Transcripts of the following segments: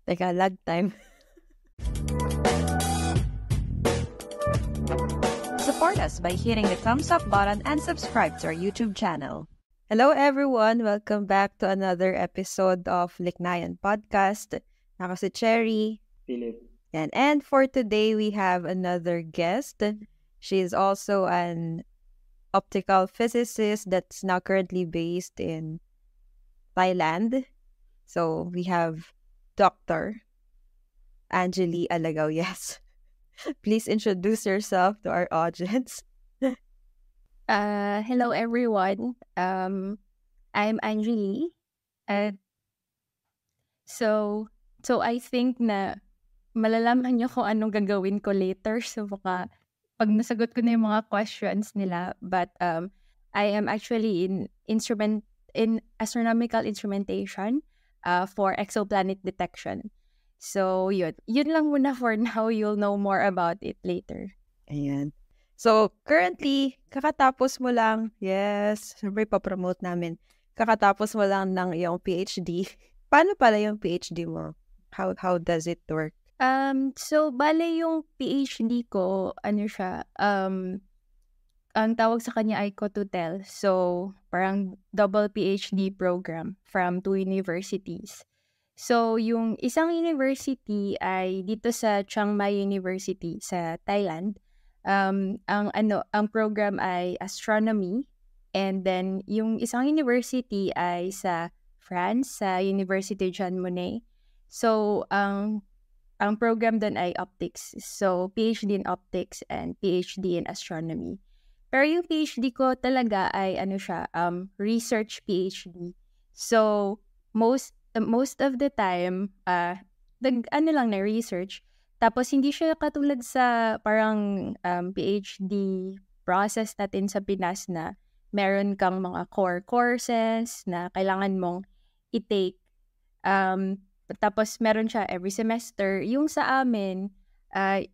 Teka, lag time. Support us by hitting the thumbs up button and subscribe to our YouTube channel. Hello everyone! Welcome back to another episode of Liknayan Podcast. Ako si Cherry. Philip. And for today, we have another guest. She is also an optical physicist that's now currently based in Thailand. So we have Dr. Angeli Alagaw. Yes. Please introduce yourself to our audience. Hello everyone. I'm Angeli. So I think na malalaman niyo kung anong gagawin ko later. So baka pag nasagot ko na yung mga questions nila. But I am actually in astronomical instrumentation for exoplanet detection. So yun lang muna for now. You'll know more about it later. Ayan. So, currently, kakatapos mo lang, yes, siyempre pa-promote namin, kakatapos mo lang ng iyong PhD. Paano pala yung PhD mo? How does it work? So, bale yung PhD ko, ano siya, ang tawag sa kanya ay Cotutel. So, parang double PhD program from 2 universities. So, yung isang university ay dito sa Chiang Mai University sa Thailand. Ang program ay astronomy, and then yung isang university ay sa France, sa Université Jean Monnet. So, ang program doon ay optics. So, PhD in optics and PhD in astronomy. Pero yung PhD ko talaga ay research PhD. So, most of the time, research. Tapos, hindi siya katulad sa parang PhD process natin sa Pinas na meron kang mga core courses na kailangan mong i-take. Tapos, meron siya every semester. Yung sa amin,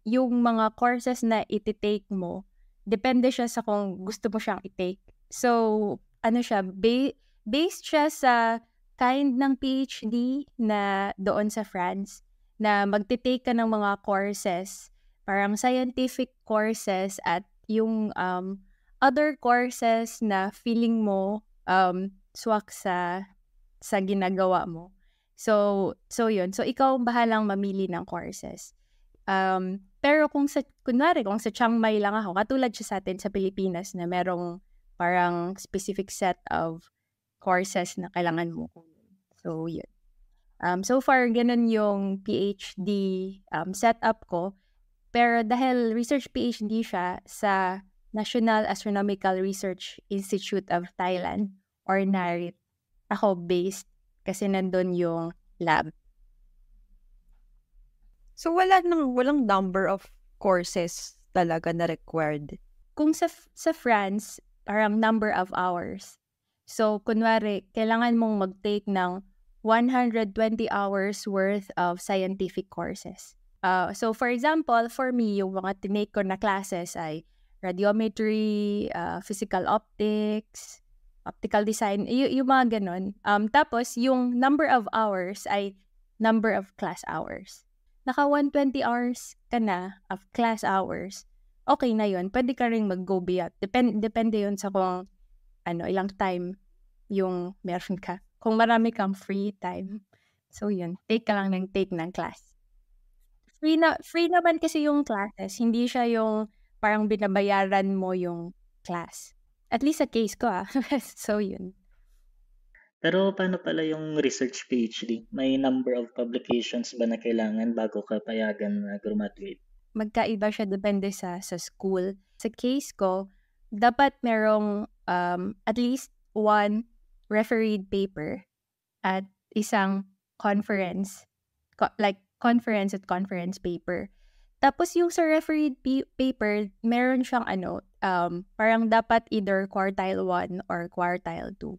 yung mga courses na iti-take mo, depende siya sa kung gusto mo siyang i-take. So, based siya sa kind ng PhD na doon sa France, na magte-take ka ng mga courses, parang scientific courses at yung other courses na feeling mo swak sa ginagawa mo. So yun. So, ikaw bahalang mamili ng courses. Pero kung sa Chiang Mai lang ako, katulad siya sa atin sa Pilipinas na merong parang specific set of courses na kailangan mo. So, yun. So far, ganun yung PhD setup ko. Pero dahil research PhD siya sa National Astronomical Research Institute of Thailand or NARIT, ako based kasi nandun yung lab. So, walang number of courses talaga na required? Kung sa France, parang number of hours. So, kunwari, kailangan mong mag-take ng 120 hours worth of scientific courses. So, for example, for me, yung mga tinake ko na classes ay radiometry, physical optics, optical design, yung mga ganon. Tapos, yung number of hours ay number of class hours. Naka 120 hours ka na of class hours, okay na yun. Pwede ka rin mag-go beyond. Depende yun sa kung ilang time yung meron ka. Kung marami kang free time. So, yun. Take ka lang ng class. Free naman kasi yung classes. Hindi siya yung parang binabayaran mo yung class. At least sa case ko, So, yun. Pero paano pala yung research PhD? May number of publications ba na kailangan bago ka payagan na graduate? Magkaiba siya depende sa school. Sa case ko, dapat merong at least one refereed paper at isang conference, like conference at conference paper. Tapos yung sa refereed paper, meron siyang parang dapat either quartile 1 or quartile 2.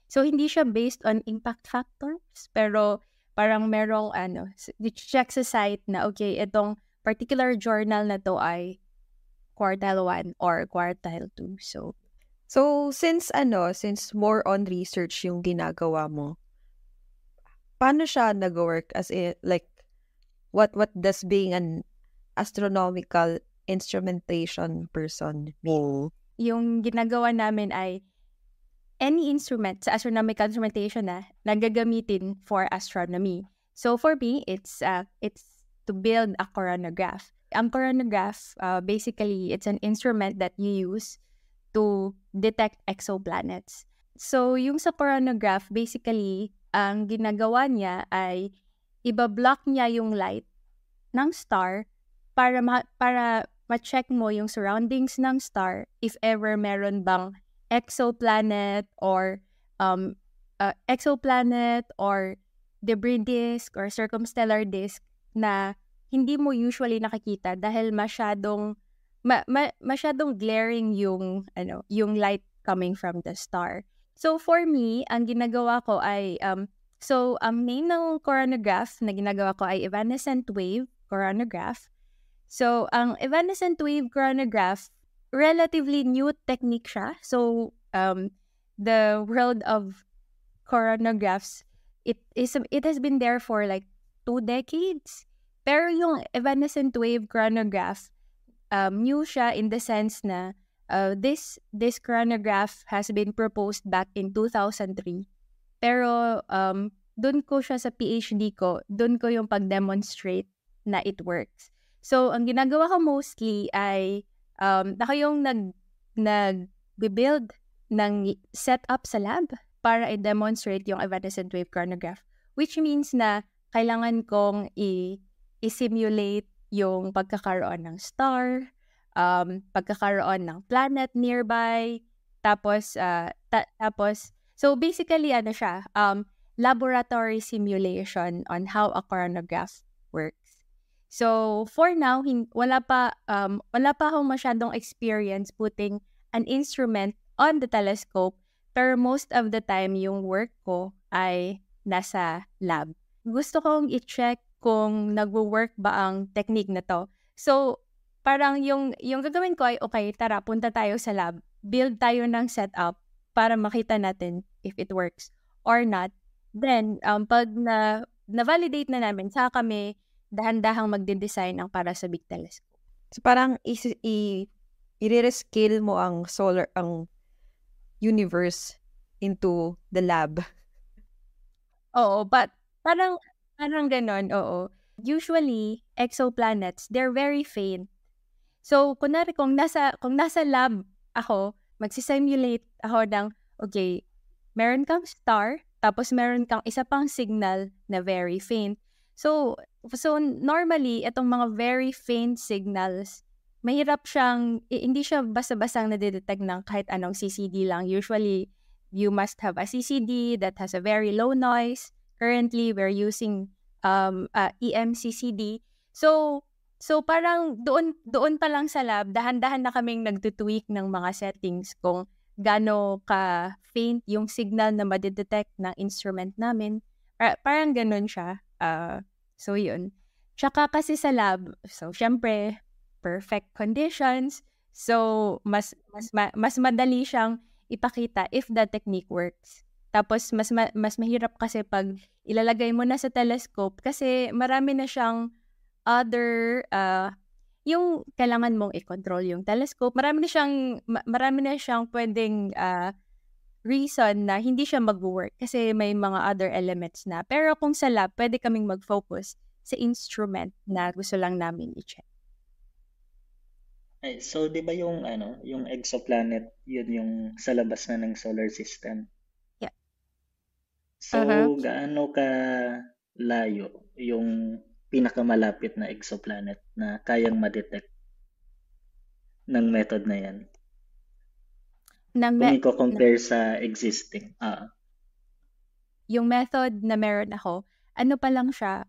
So, hindi siya based on impact factors, pero parang merong check sa site na, okay, itong particular journal na to ay quartile 1 or quartile 2. So, since more on research yung ginagawa mo, paano siya nag-work? As in, like, what does being an astronomical instrumentation person mean? Yung ginagawa namin ay any instrument sa astronomical instrumentation na gagamitin for astronomy. So for me, it's to build a coronagraph. Ang coronagraph, basically, it's an instrument that you use to detect exoplanets. So yung sa coronagraph, basically, ang ginagawa niya ay ibablock niya yung light ng star para ma-check mo yung surroundings ng star if ever meron bang exoplanet or debris disk or circumstellar disk na hindi mo usually nakikita dahil masyadong glaring yung light coming from the star. So for me, ang ginagawa ko ay so ang name ng coronagraph na ginagawa ko ay evanescent wave coronagraph. So ang evanescent wave coronagraph, relatively new technique siya. So the world of coronagraphs, it has been there for like 2 decades. Pero yung evanescent wave coronagraph, new siya in the sense na this coronagraph has been proposed back in 2003. Pero dun ko siya sa PhD ko, dun ko yung pag-demonstrate na it works. So ang ginagawa ko mostly ay ako yung nag-build ng setup sa lab para i-demonstrate yung evanescent wave coronagraph, which means na kailangan kong i-simulate yung pagkakaroon ng star, pagkakaroon ng planet nearby, tapos so basically ano siya, laboratory simulation on how a coronagraph works. So for now, wala pa akong masyadong experience putting an instrument on the telescope, pero most of the time yung work ko ay nasa lab. Gusto kong i-check kung nagwo-work ba ang technique na to. So, parang yung gagawin ko ay, okay, tara, punta tayo sa lab. Build tayo ng setup para makita natin if it works or not. Then, pag na-validate na namin, saka kami dahan-dahang magde-design ng para sa big telescope. So, parang i-rescale mo ang universe into the lab. Oo, but parang ganon, oo. Usually, exoplanets, they're very faint. So, kunwari, kung nasa lab ako, magsisimulate ako ng, okay, meron kang star, tapos meron kang isa pang signal na very faint. So normally, itong mga very faint signals, mahirap siyang, hindi siya basta-bastang nadidetect ng kahit anong CCD lang. Usually, you must have a CCD that has a very low noise. Currently, we're using EMCCD. So parang doon pa lang sa lab, dahan-dahan na kaming nagtutweak ng mga settings kung gaano ka-faint yung signal na madidetect ng instrument namin. Parang ganun siya. So yun. Tsaka kasi sa lab, so syempre, perfect conditions. So mas madali siyang ipakita if the technique works. Tapos mas mahirap kasi pag ilalagay mo na sa telescope kasi marami na siyang other yung kailangan mong i-control yung telescope. Marami na siyang pwedeng reason na hindi siya mag-work kasi may mga other elements na. Pero kung sa lab, pwede kaming mag-focus sa instrument na gusto lang namin i-check. Ay, so 'di ba yung yung exoplanet, yun yung sa labas na ng solar system? Yeah. So gaano ka layo yung pinakamalapit na exoplanet na kayang ma-detect ng method na yan? Kung i-compare sa existing. Yung method na meron ako, ano pa lang siya,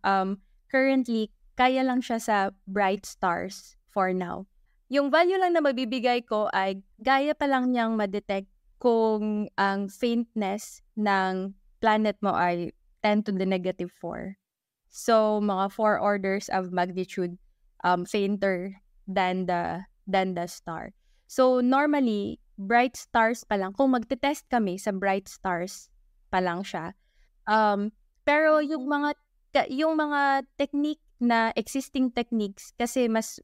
currently, kaya lang siya sa bright stars for now. Yung value lang na mabibigay ko ay gaya pa lang niyang ma-detect kung ang faintness ng planet mo ay 10 to the negative 4. So, mga 4 orders of magnitude fainter than the star. So, normally, bright stars pa lang. Kung magte-test kami sa bright stars pa lang siya. Pero yung mga technique na existing techniques kasi mas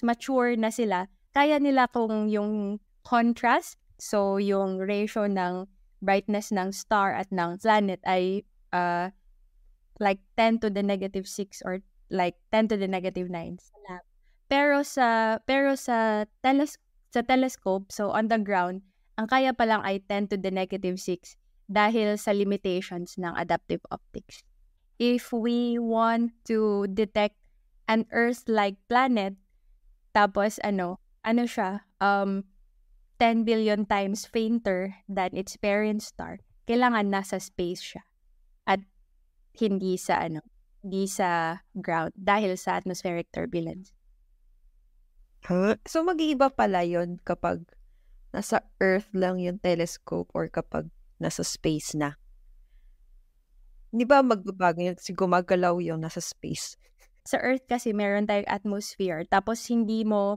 mature na sila. Kaya nila kung yung contrast, so yung ratio ng brightness ng star at ng planet ay like 10 to the negative 6 or like 10 to the negative 9 sa lab. Sa telescope, so on the ground, ang kaya pa lang ay 10 to the negative 6 dahil sa limitations ng adaptive optics. If we want to detect an Earth-like planet, tapos siya, 10 billion times fainter than its parent star, kailangan nasa space siya at hindi sa ground dahil sa atmospheric turbulence. So mag-iiba pala yon kapag nasa Earth lang yung telescope or kapag nasa space na. Hindi ba magbabago yun kasi gumagalaw yung nasa space? Sa Earth kasi meron tayong atmosphere, tapos hindi mo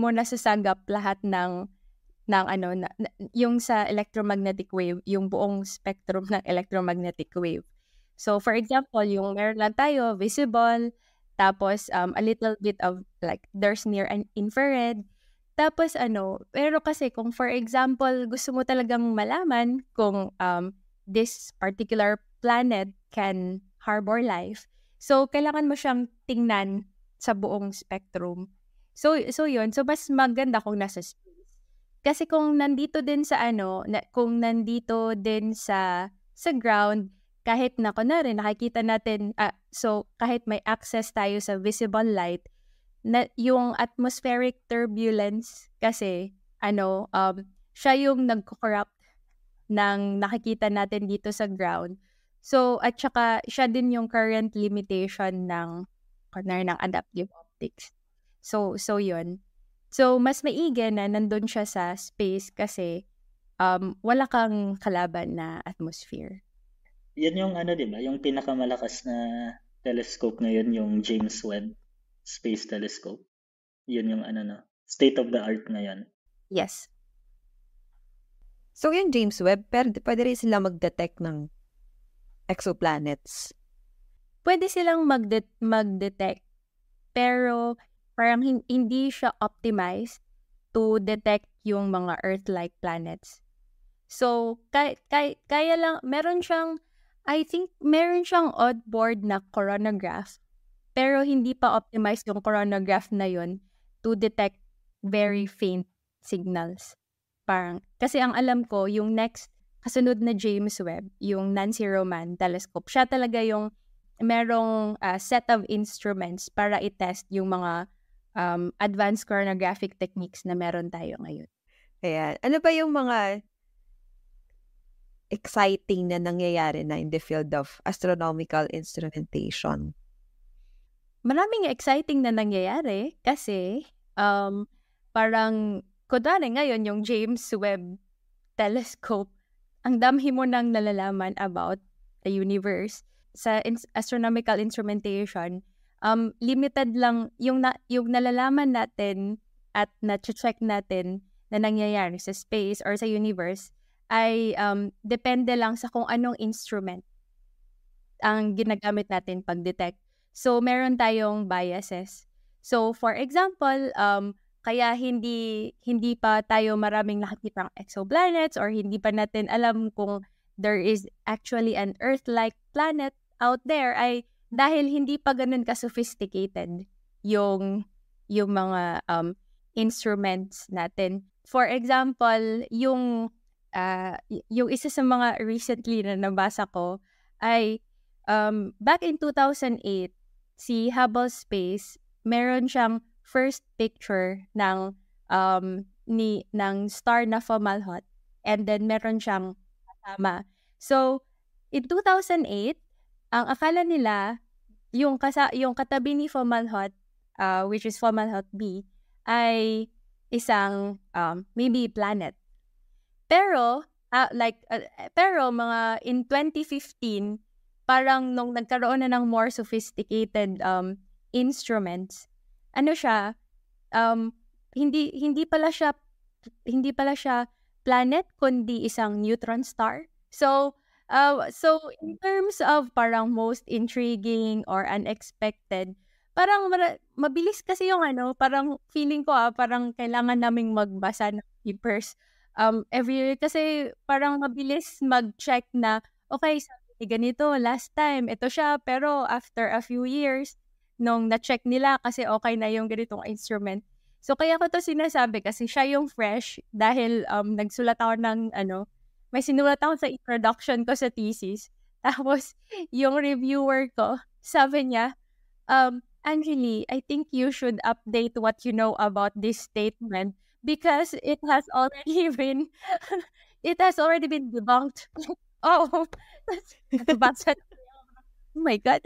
nasasagap lahat ng yung sa electromagnetic wave, yung buong spectrum ng electromagnetic wave. So for example, yung meron lang tayo visible, tapos a little bit of like there's near and infrared. Tapos pero kasi kung for example, gusto mo talagang malaman kung this particular planet can harbor life, so kailangan mo siyang tingnan sa buong spectrum. So yun, so mas maganda kung nasa space. Kasi kung nandito din sa ground, kahit na kunwari nakikita natin, so kahit may access tayo sa visible light, na yung atmospheric turbulence kasi siya yung nagko-corrupt ng nakikita natin dito sa ground. So at saka siya din yung current limitation ng adaptive optics. So yun. So mas maigi na nandun siya sa space kasi wala kang kalaban na atmosphere. Yan yung di ba? Yung pinakamalakas na telescope ngayon, yung James Webb Space Telescope. Yun yung state of the art ngayon. Yes. So yung James Webb, pwede rin sila mag-detect ng exoplanets? Pwede silang mag-detect, pero parang hindi siya optimized to detect yung mga Earth-like planets. So, kaya lang, I think meron siyang onboard na coronagraph, pero hindi pa optimized yung coronagraph na yun to detect very faint signals. Kasi ang alam ko, yung next kasunod na James Webb, yung Nancy Roman telescope, siya talaga yung merong set of instruments para i-test yung mga advanced coronographic techniques na meron tayo ngayon. Ayan. Ano ba yung mga exciting na nangyayari na in the field of astronomical instrumentation? Maraming exciting na nangyayari kasi parang kunwari ngayon yung James Webb telescope, ang dami mo nang nalalaman about the universe. Sa astronomical instrumentation, limited lang yung nalalaman natin at na-check natin na nangyayari sa space or sa universe ay depende lang sa kung anong instrument ang ginagamit natin pag-detect. So, meron tayong biases. So, for example, kaya hindi pa tayo maraming nakikitang exoplanets or hindi pa natin alam kung there is actually an Earth-like planet out there ay dahil hindi pa ganun ka-sophisticated yung mga instruments natin. For example, yung isa sa mga recently na nabasa ko ay back in 2008, si Hubble Space, meron siyang first picture ng star na Fomalhaut, and then meron siyang kasama. So, in 2008, ang akala nila, yung katabi ni Fomalhaut, which is Fomalhaut B, ay isang maybe planet. Pero mga in 2015, parang nung nagkaroon na ng more sophisticated instruments, hindi pala siya planet kundi isang neutron star. So So in terms of parang most intriguing or unexpected, parang mabilis kasi yung parang feeling ko parang kailangan naming magbasa ng papers every year kasi parang mabilis mag-check na okay, sabi ni ganito last time, ito siya, pero after a few years nung na-check nila kasi okay na yung ganitong instrument. So kaya ko to sinasabi kasi siya yung fresh dahil nagsulat ako ng may sinulat ako sa introduction ko sa thesis. Tapos, yung reviewer ko, sabi niya, Angeli, I think you should update what you know about this statement because it has already been it has already been debunked. Oh, nabasa. Oh my God.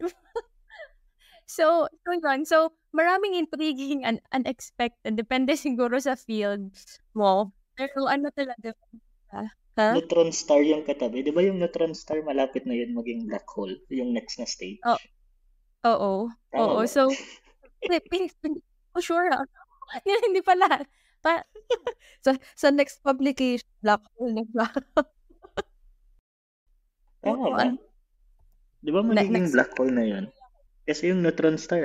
So yun. So, maraming intriguing and unexpected. Depende siguro sa field mo. Pero talaga. Ha? Neutron star yung katabi. Di ba yung neutron star malapit na yun maging black hole? Yung next na stage. Oh, oo. Tama Oo. ba? So, sure hindi pala. Sa next publication, black hole na ba? Tama ba? Di ba magiging black hole na yun? Kasi yung neutron star,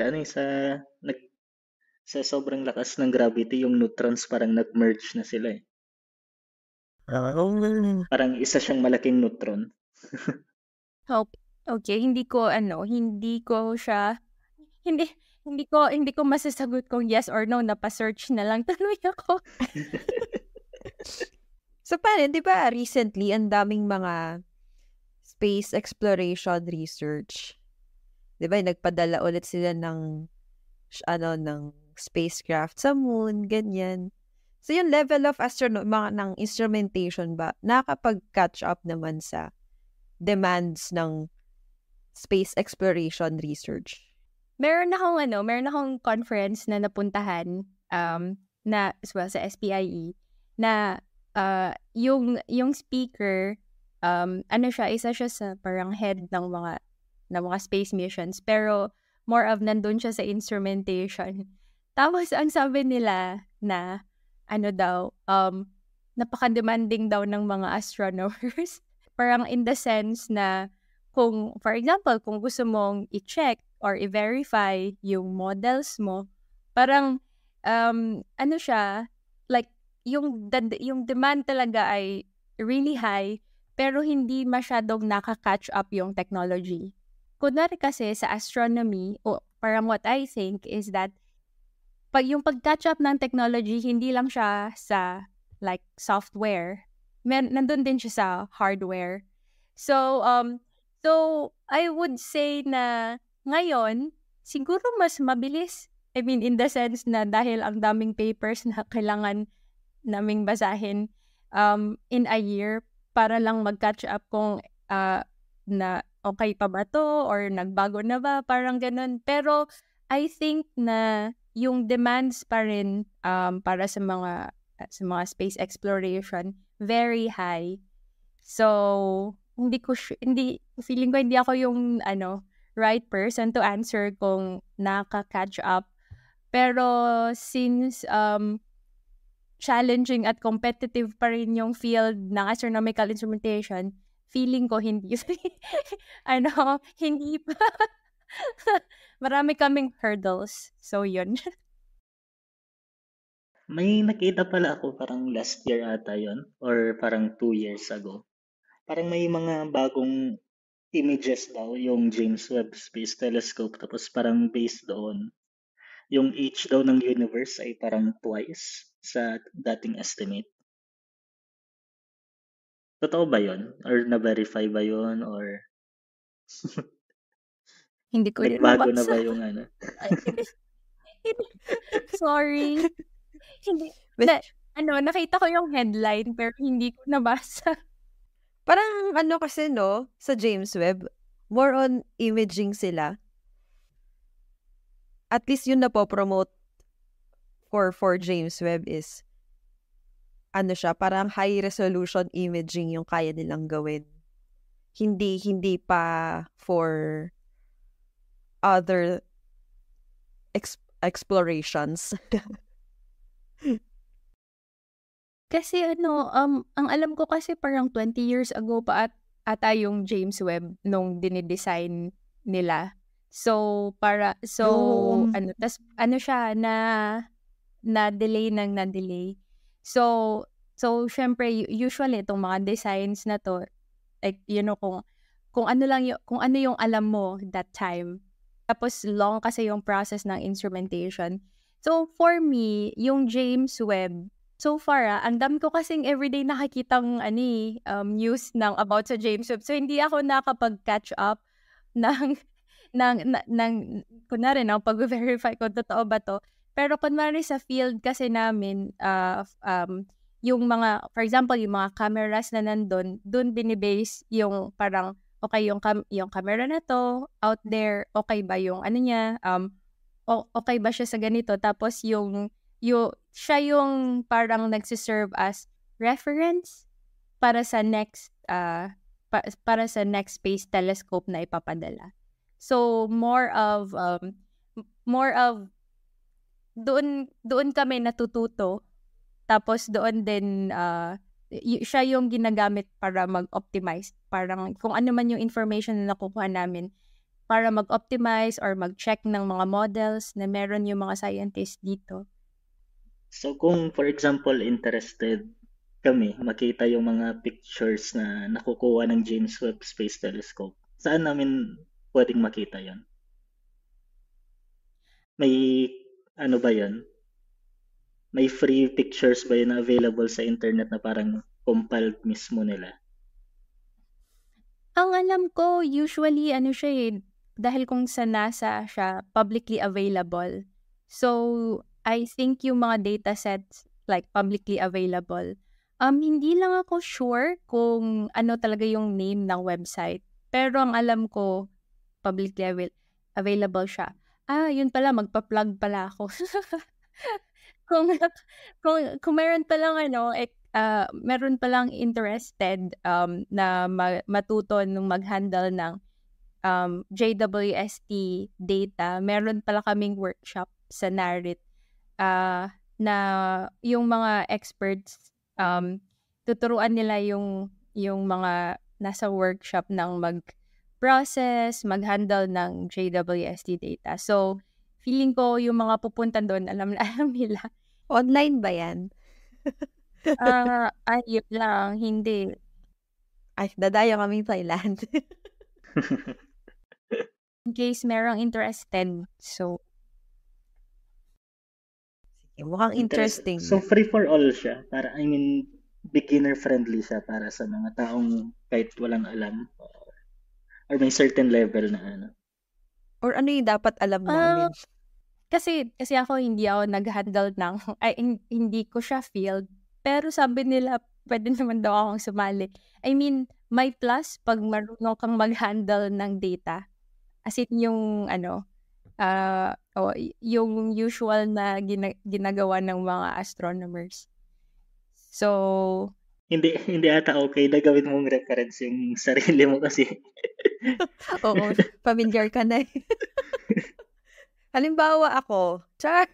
sa sobrang lakas ng gravity, yung neutrons parang nag-merge na sila eh. Parang isa siyang malaking neutron. Okay, hindi ko siya hindi ko masasagot kung yes or no, napa-search na lang tuloy ako. So paano, di ba recently ang daming mga space exploration research? Di ba nagpadala ulit sila ng spacecraft sa moon, ganyan. So yung level of ng instrumentation ba nakapag-catch up naman sa demands ng space exploration research? Meron akong conference na napuntahan na as well sa SPIE na yung speaker isa siya sa parang head ng mga space missions, pero more of nandun siya sa instrumentation. Tapos ang sabi nila na napaka-demanding daw ng mga astronomers. Parang in the sense na kung, for example, kung gusto mong i-check or i-verify yung models mo, parang siya, like yung demand talaga ay really high, pero hindi masyadong nakaka-catch up yung technology. Kunwari kasi sa astronomy, parang what I think is that yung pag-catch up ng technology, hindi lang siya sa like software. Nandun din siya sa hardware. So I would say na ngayon, siguro mas mabilis. I mean, in the sense na dahil ang daming papers na kailangan naming basahin in a year para lang mag-catch up kung na okay pa ba to or nagbago na ba, parang ganun. Pero I think na yung demands pa rin para sa mga space exploration very high. So feeling ko hindi ako yung right person to answer kung naka-catch up. Pero since challenging at competitive pa rin yung field ng astronomical instrumentation, feeling ko hindi hindi pa. Marami kaming hurdles. So, yun. May nakita pala ako parang last year ata yun or parang 2 years ago. Parang may mga bagong images daw yung James Webb Space Telescope tapos parang based doon. Yung age daw ng universe ay parang twice sa dating estimate. Totoo ba yun? Or na-verify ba yun? Or Hindi ko rin nagbago na nabasa. ba yung Sorry. Hindi. Nakita ko yung headline pero hindi ko nabasa. Parang kasi sa James Webb, more on imaging sila. At least yun na po-promote for James Webb is siya, parang high resolution imaging yung kaya nilang gawin. Hindi pa for other explorations. Kasi ang alam ko kasi parang 20 years ago pa ata yung James Webb nung dinidesign nila. So, Yung, siya na-delay ng na-delay. So, syempre, usually, itong mga designs na to, like, kung ano lang kung ano yung alam mo that time. Tapos, long kasi yung process ng instrumentation. So, for me, yung James Webb, so far, ang dami ko kasing everyday nakikitang news about sa James Webb. So, hindi ako nakapag-catch up ng kunwari, pag-verify kung totoo ba to. Pero kunwari sa field kasi namin, yung mga, for example, yung mga cameras na nandun, dun binibase yung parang, okay, yung camera na to, out there, okay ba yung niya, okay ba siya sa ganito? Tapos siya yung parang nagsiserve as reference para sa next para sa next space telescope na ipapadala. So more of doon kami natututo, tapos doon din siya yung ginagamit para mag-optimize, parang kung ano man yung information na nakukuha namin para mag-optimize or mag-check ng mga models na meron yung mga scientists dito. So kung for example interested kami makita yung mga pictures na nakukuha ng James Webb Space Telescope, saan namin pwedeng makita yon? May ano ba yon? May free pictures ba yun na available sa internet na parang compiled mismo nila? Ang alam ko, usually, siya dahil kung sa NASA siya, publicly available. So, I think yung mga datasets, like, publicly available. Hindi lang ako sure kung ano talaga yung name ng website. Pero ang alam ko, publicly available siya. Yun pala, magpa-plug pala ako. kung kung meron pa lang meron pa lang interested na matuto nung mag-handle ng JWST data, meron pala kaming workshop sa NARIT na yung mga experts tuturuan nila yung mga nasa workshop ng mag-process, mag-handle ng JWST data. So, feeling ko yung mga pupunta doon, alam nila. online ba yan? Yun lang, hindi. Ay, dadayo kaming Thailand. In case merong interested. So, sige, mukhang interesting. So free for all siya. Para, I mean, beginner friendly siya para sa mga taong kahit walang alam or may certain level na ano. Or ano yung dapat alam namin? Kasi ako hindi ako nag-handle hindi ko siya field. Pero sabi nila, pwede naman daw akong sumali. I mean, may plus pag marunong kang mag-handle ng data. As in yung yung usual na ginagawa ng mga astronomers. So, hindi ata okay na gawin mong reference yung sarili mo kasi. Oo, familiar ka na eh. Halimbawa ako, char!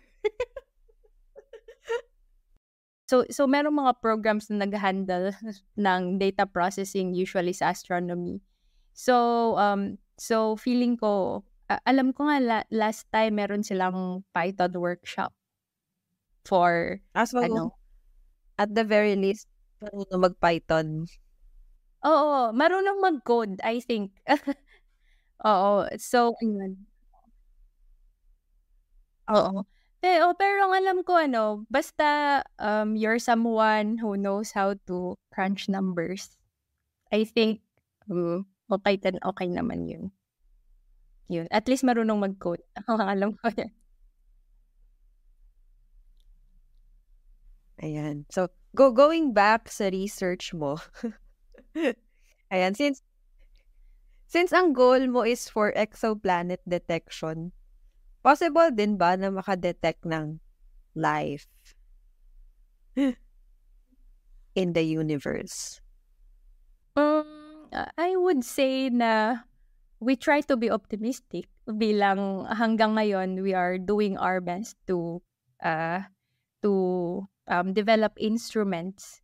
So merong mga programs na nag-handle ng data processing usually sa astronomy. So feeling ko, alam ko nga last time meron silang Python workshop for at the very least, marunong mag-Python. Oo, marunong mag-code, I think. Oo, so ayun. Oo. Pero ang alam ko basta you're someone who knows how to crunch numbers, I think okay naman yun. Yun, at least marunong mag-code. Ang alam ko yan. Ayan. So, going back sa research mo. Ayan, since ang goal mo is for exoplanet detection, possible din ba na makadetect ng life in the universe? I would say na we try to be optimistic bilang hanggang ngayon we are doing our best to develop instruments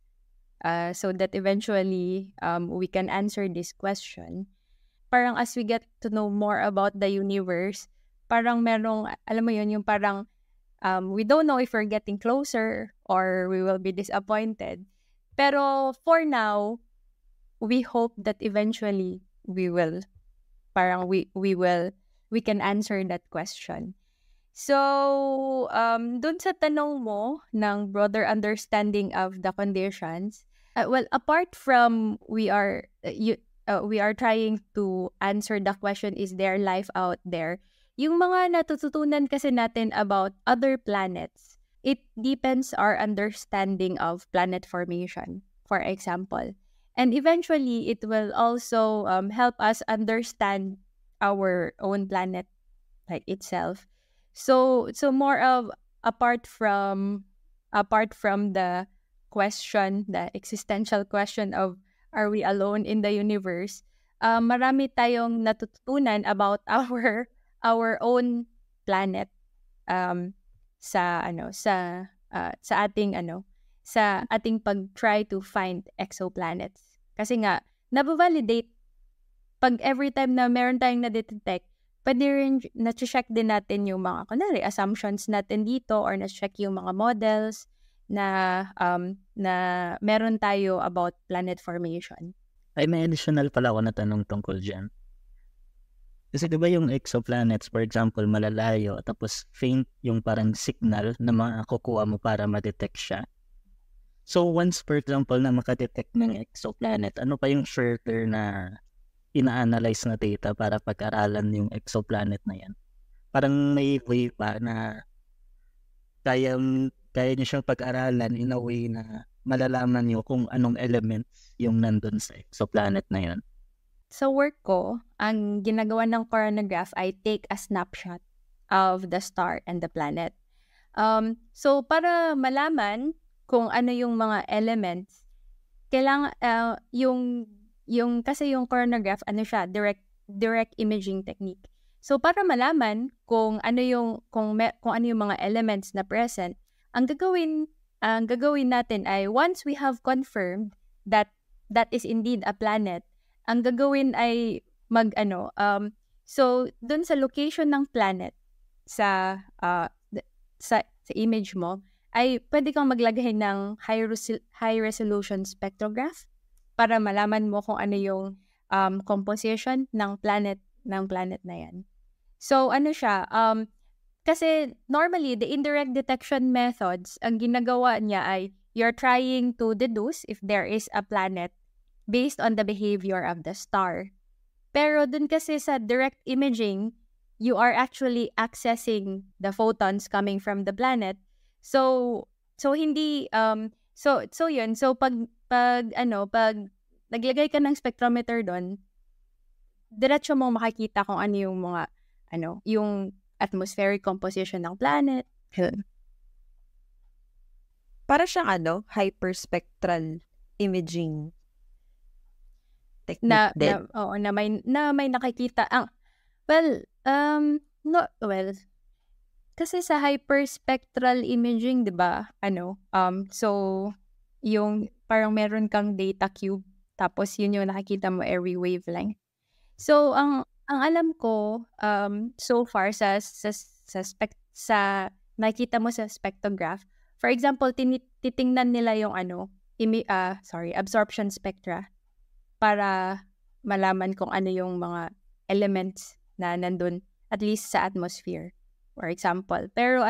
so that eventually we can answer this question. Parang as we get to know more about the universe, parang merong, alam mo yun, yung parang we don't know if we're getting closer or we will be disappointed. Pero for now, we hope that eventually we can answer that question. So, dun sa tanong mo ng broader understanding of the conditions, well, apart from we are trying to answer the question, is there life out there? Yung mga natututunan kasi natin about other planets, it deepens our understanding of planet formation, for example. And eventually, it will also help us understand our own planet like itself. So more of apart from the question, the existential question of are we alone in the universe, marami tayong natututunan about our own planet sa ating pag-try to find exoplanets. Kasi nga nabavalidate pag every time na meron tayong na-detect, pwede rin na-check din natin yung mga kunwari assumptions natin dito or na-check yung mga models na meron tayo about planet formation. Ay, may additional pala ako na tanong tungkol dyan. Kasi diba yung exoplanets, for example, malalayo, tapos faint yung parang signal na makukuha mo para ma-detect siya. So once, for example, na makadetect ng exoplanet, ano pa yung further na ina-analyze na data para pag-aralan yung exoplanet na yan? Parang may way pa na kaya nyo siyang pag-aralan in a way na malalaman nyo kung anong elements yung nandun sa exoplanet na yan. Sa work ko, ang ginagawa ng coronagraph ay take a snapshot of the star and the planet. So para malaman kung ano yung mga elements, kailangan kasi yung coronagraph, ano siya, direct imaging technique. So para malaman kung ano yung mga elements na present, ang gagawin natin ay once we have confirmed that is indeed a planet, ang gagawin ay so dun sa location ng planet sa image mo ay pwede kang maglagay ng high resolution spectrograph para malaman mo kung ano yung composition ng planet na yan. So ano siya, kasi normally the indirect detection methods, ang ginagawa niya ay you're trying to deduce if there is a planet based on the behavior of the star. Pero dun kasi sa direct imaging, you are actually accessing the photons coming from the planet. So hindi so yun. So pag naglagay ka ng spectrometer doon, diretso mo makikita kung ano yung mga yung atmospheric composition ng planet. Para siyang hyperspectral imaging technique din. Na may nakikita kasi sa hyperspectral imaging, 'di ba? So yung parang meron kang data cube tapos yun yung nakikita mo every wavelength. So ang alam ko so far sa nakikita mo sa spectrograph, for example, titingnan nila yung absorption spectra para malaman kung ano yung mga elements na nandun at least sa atmosphere, for example. Pero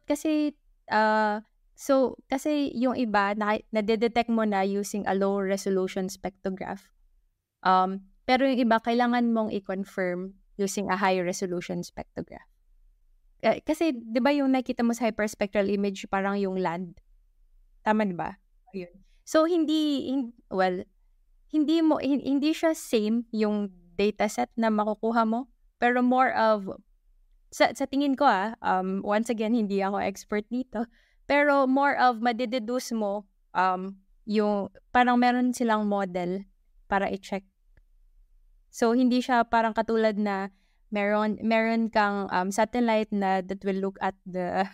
kasi kasi yung iba na-detect mo na using a low resolution spectrograph. Pero yung iba kailangan mong i-confirm using a high resolution spectrograph. Kasi 'di ba yung nakita mo sa hyperspectral image parang yung land. Tama 'di ba? Ayun. So hindi siya same yung dataset na makukuha mo, pero more of sa tingin ko once again hindi ako expert dito, pero more of madideduce mo yung parang meron silang model para i-check. So hindi siya parang katulad na meron kang satellite na that will look at the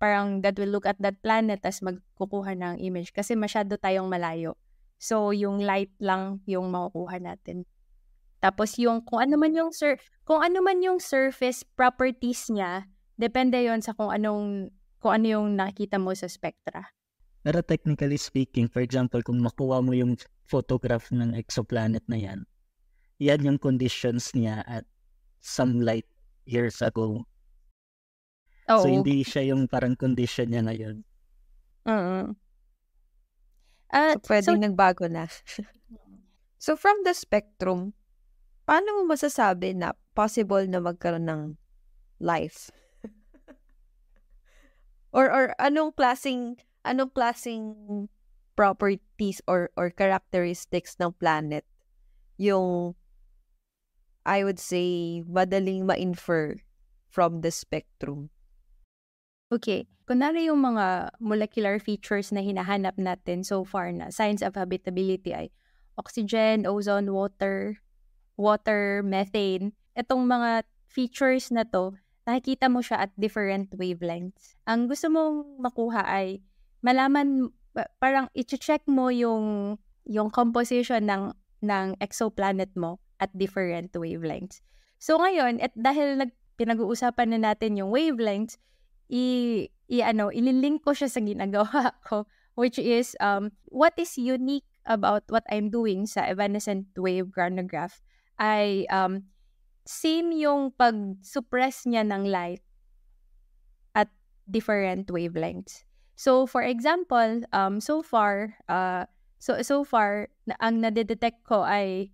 parang that will look at that planet tas magkukuha ng image kasi masyado tayong malayo. So, yung light lang yung makukuha natin. Tapos yung kung ano man yung surface properties niya, depende yon sa kung ano yung nakita mo sa spectra. Pero technically speaking, for example, kung makuha mo yung photograph ng exoplanet na yan yung conditions niya at some light years ago. Oo. So, hindi siya yung parang condition niya ngayon. So, pwedeng nagbago na. So, from the spectrum, paano mo masasabi na possible na magkaroon ng life? or anong klaseng properties or characteristics ng planet yung I would say madaling ma-infer from the spectrum? Okay. Kunwari yung mga molecular features na hinahanap natin so far na signs of habitability ay oxygen, ozone, water, methane. Itong mga features na to, nakikita mo siya at different wavelengths. Ang gusto mong makuha ay malaman, parang i-check mo yung composition ng exoplanet mo at different wavelengths. So ngayon, dahil pinag-uusapan na natin yung wavelengths, ililink ko siya sa ginagawa ko, which is what is unique about what I'm doing sa evanescent wave chronograph ay same yung pag-suppress niya ng light at different wavelengths. So for example, so far ang nadedetect ko ay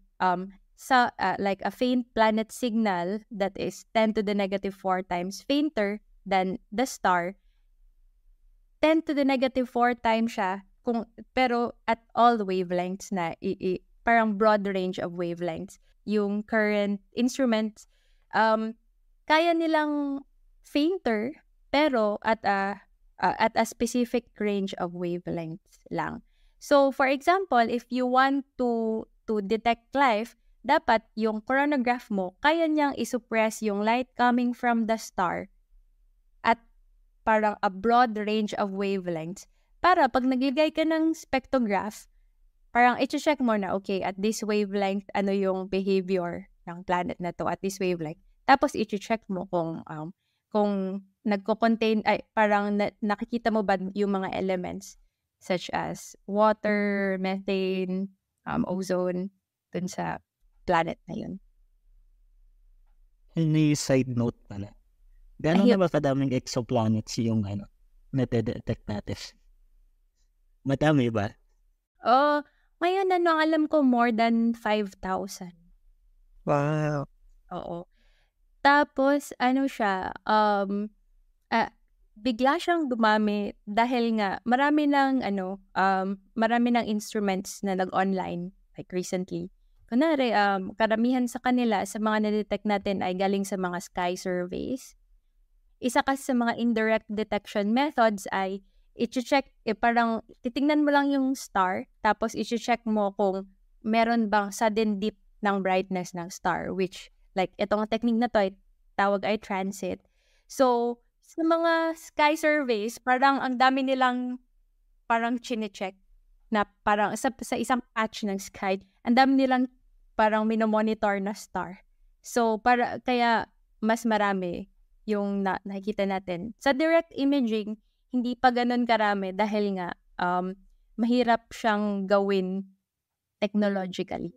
sa like a faint planet signal that is 10 to the negative 4 times fainter than the star. 10 to the negative 4 times siya pero at all wavelengths na parang broad range of wavelengths. Yung current instruments kaya nilang fainter pero at a specific range of wavelengths lang. So for example, if you want to detect life, dapat yung chronograph mo kaya niyang isuppress yung light coming from the star at parang a broad range of wavelengths para pag naglagay ka ng spectrograph, parang i-check mo na, okay, at this wavelength, ano yung behavior ng planet na to at this wavelength. Tapos i-check mo kung nagko-contain, parang nakikita mo ba yung mga elements such as water, methane, ozone, dun sa planet na yun. Any side note pala. Gano'n na ba kadaming exoplanets yung na-detect natin? Madami ba? Ngayon alam ko more than 5,000. Wow. Oo. Tapos siya, bigla siyang dumami dahil nga marami ng instruments na nag-online like recently. Kunwari, karamihan sa kanila sa mga na-detect natin ay galing sa mga sky surveys. Isa kasi sa mga indirect detection methods ay i-check, parang titingnan mo lang yung star, tapos i-check mo kung meron bang sudden dip ng brightness ng star, which, like, itong technique na to, tawag ay transit. So, sa mga sky surveys, parang ang dami nilang parang chine-check na parang sa isang patch ng sky, ang dami nilang parang minomonitor na star. So, kaya mas marami yung nakikita natin. Sa direct imaging, hindi pa ganun karami dahil nga mahirap siyang gawin technologically.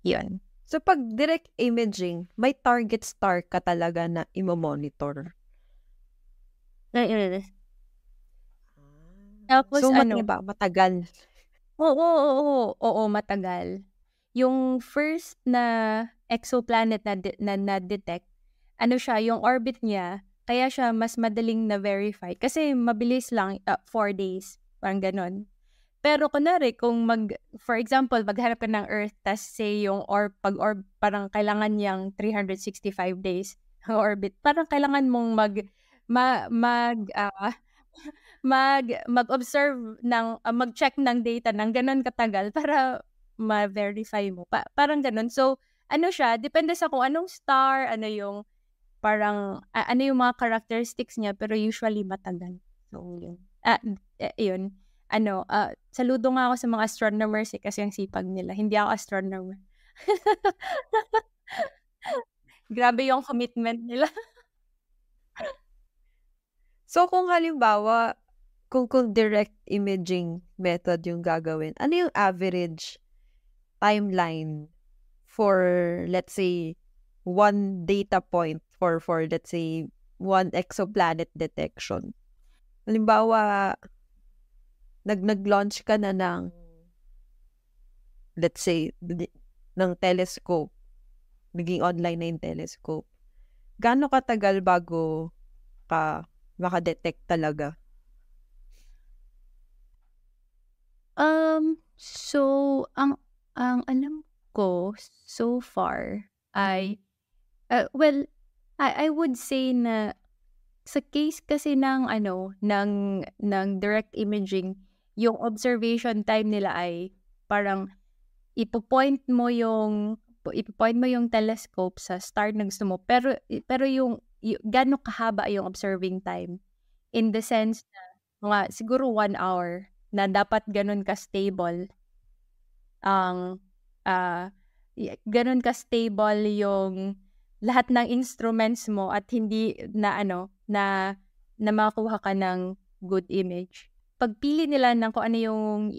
Yun. So, pag direct imaging, may target star ka talaga na imomonitor? Tapos so, ba? Matagal? Oo, matagal. Yung first na exoplanet na na-detect, siya, yung orbit niya, kaya siya mas madaling na-verify. Kasi mabilis lang, 4 days. Parang ganon. Pero kunwari, for example, maghanap ka ng Earth, tas say yung parang kailangan niyang 365 days orbit. Parang kailangan mong mag-observe mag-check ng data ng ganon katagal para ma-verify mo. Parang ganon. So, siya, depende sa kung anong star, ano yung mga characteristics niya, pero usually matagal. So, yun. Yun. Saludo nga ako sa mga astronomers kasi ang sipag nila. Hindi ako astronomer. Grabe yung commitment nila. So, kung halimbawa, kung direct imaging method yung gagawin, ano yung average timeline for, let's say, one data point for let's say, one exoplanet detection? Halimbawa, nag-launch ka na ng, let's say, ng telescope. Naging online na yung telescope. Gaano katagal bago ka makadetect talaga? So, ang alam ko so far ay, well, I would say na sa case kasi ng ng direct imaging, yung observation time nila ay parang ipo-point mo yung telescope sa star na gusto mo, pero yung gaano kahaba yung observing time, in the sense na mga siguro 1 hour na dapat ganun ka-stable ang, ganun ka-stable yung lahat ng instruments mo at hindi na na makakuha ka ng good image. Pagpili nila ng kung ano yung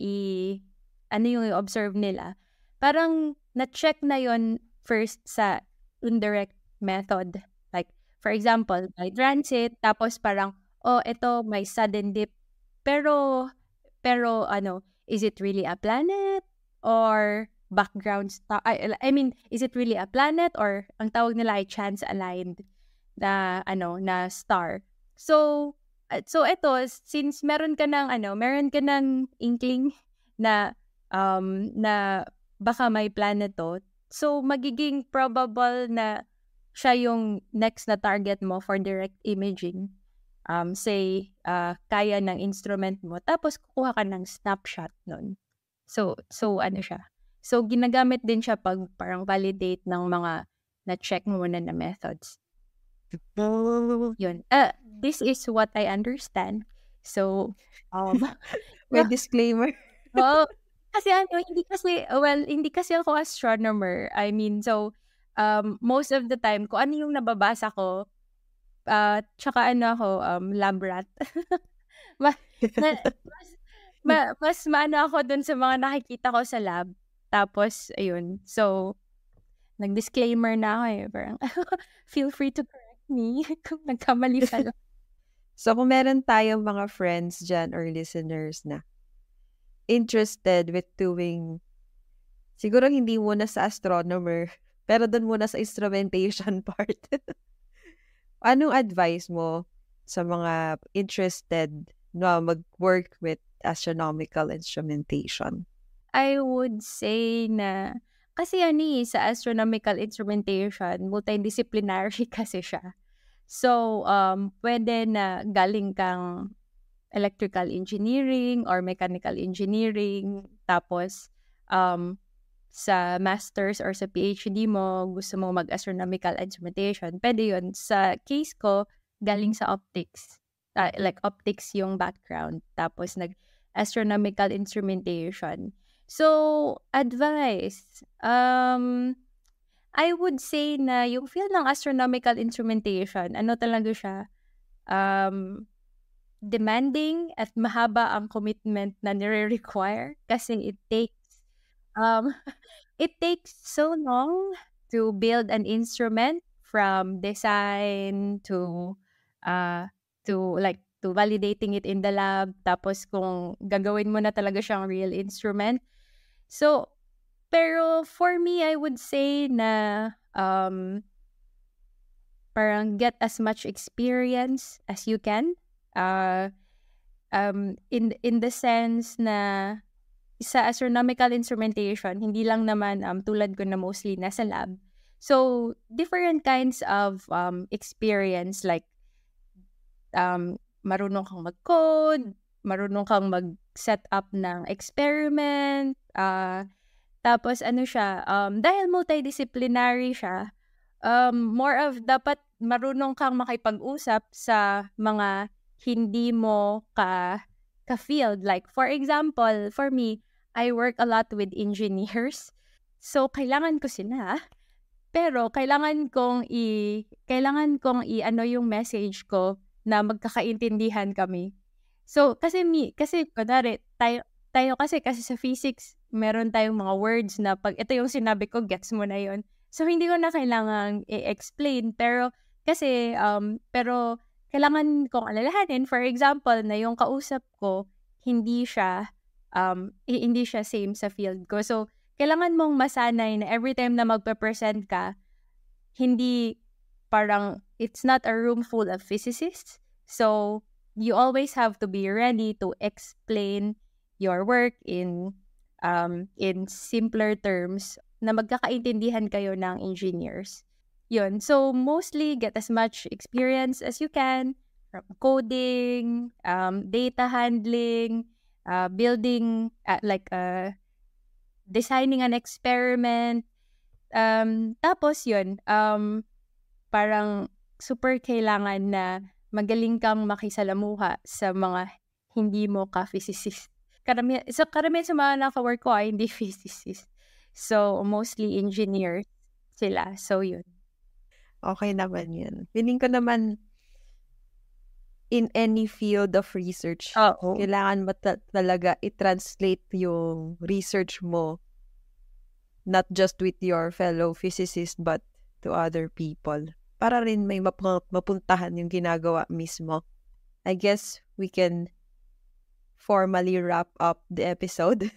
i-observe nila, parang na-check na yon first sa indirect method. Like, for example, by transit, tapos parang, ito may sudden dip. Pero is it really a planet? Or background star? I mean, is it really a planet? Or ang tawag nila ay chance-aligned na star. So ito, since meron ka ng inkling na na baka may planet to, so magiging probable na siya yung next na target mo for direct imaging. Say, kaya ng instrument mo, tapos kukuha ka ng snapshot nun. So siya. So, ginagamit din siya pag parang validate ng mga na-check mo na methods. Yun. This is what I understand. So, may disclaimer. Oo. Kasi hindi kasi ako astronomer. I mean, so, most of the time, kung ano yung nababasa ko, tsaka lab rat. Mas maano ako dun sa mga nakikita ko sa lab. Tapos, ayun. So, nag-disclaimer na ako Parang, feel free to correct me kung nagkamali pala. So, kung meron tayong mga friends dyan or listeners na interested with doing, siguro hindi muna sa astronomer, pero dun muna sa instrumentation part. Anong advice mo sa mga interested na mag-work with astronomical instrumentation? I would say na, kasi sa astronomical instrumentation, multidisciplinary kasi siya. So, pwede na galing kang electrical engineering or mechanical engineering, tapos sa master's or sa PhD mo, gusto mo mag-astronomical instrumentation, pwede yun. Sa case ko, galing sa optics. Like optics yung background. Tapos astronomical instrumentation. So, advice. I would say na yung field ng astronomical instrumentation, talaga siya, demanding at mahaba ang commitment na nire-require kasi it takes so long to build an instrument, from design to validating it in the lab, tapos kung gagawin mo na talaga siyang real instrument. So, pero for me, I would say na parang get as much experience as you can. In the sense na sa astronomical instrumentation, hindi lang naman tulad ko na mostly nasa lab. So, different kinds of experience, like marunong kang mag-code, marunong kang mag-set up ng experiment, tapos siya, dahil multidisciplinary siya, more of dapat marunong kang makipag-usap sa mga hindi mo ka-field. Like, for example, for me, I work a lot with engineers. So, kailangan ko sila. Pero, kailangan kong ano yung message ko na magkakaintindihan kami. So, kasi kunwari, tayo kasi sa physics, meron tayong mga words na pag ito yung sinabi ko, gets mo na yon. So, hindi ko na kailangang i-explain. Pero, pero kailangan kong alalahanin, for example, na yung kausap ko, hindi siya same sa field ko. So, kailangan mong masanay na every time na magpe-present ka, hindi parang, it's not a room full of physicists. So, you always have to be ready to explain your work in simpler terms na magkakaintindihan kayo ng engineers. Yun. So, mostly get as much experience as you can from coding, data handling, building, designing an experiment. Tapos yun, parang super kailangan na magaling kang makisalamuha sa mga hindi mo ka-physicist. Karamihan sa mga naka-work ko ay hindi physicist. So, mostly engineer sila. So, yun. Okay naman yun. Feeling ko naman in any field of research, kailangan mo talaga i-translate yung research mo not just with your fellow physicists but to other people. Para rin may mapuntahan yung ginagawa mismo. I guess we can formally wrap up the episode.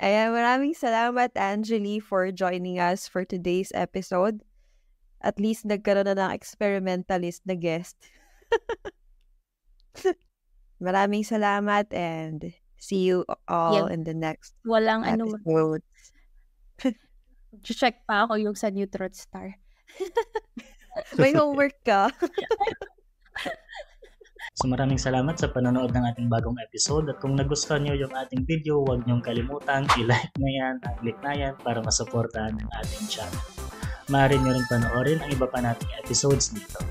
Ayan, maraming salamat, Angeli, for joining us for today's episode. At least nagkaroon na ng experimentalist na guest. Maraming salamat and see you all in the next episode. Check pa ako yung sa Neutron Star. May homework ka. So maraming salamat sa panonood ng ating bagong episode at kung nagustuhan nyo yung ating video, huwag nyong kalimutang i-like na yan at click na yan para masuportahan ang ating channel. Maaari nyo rin panoorin ang iba pa nating episodes dito.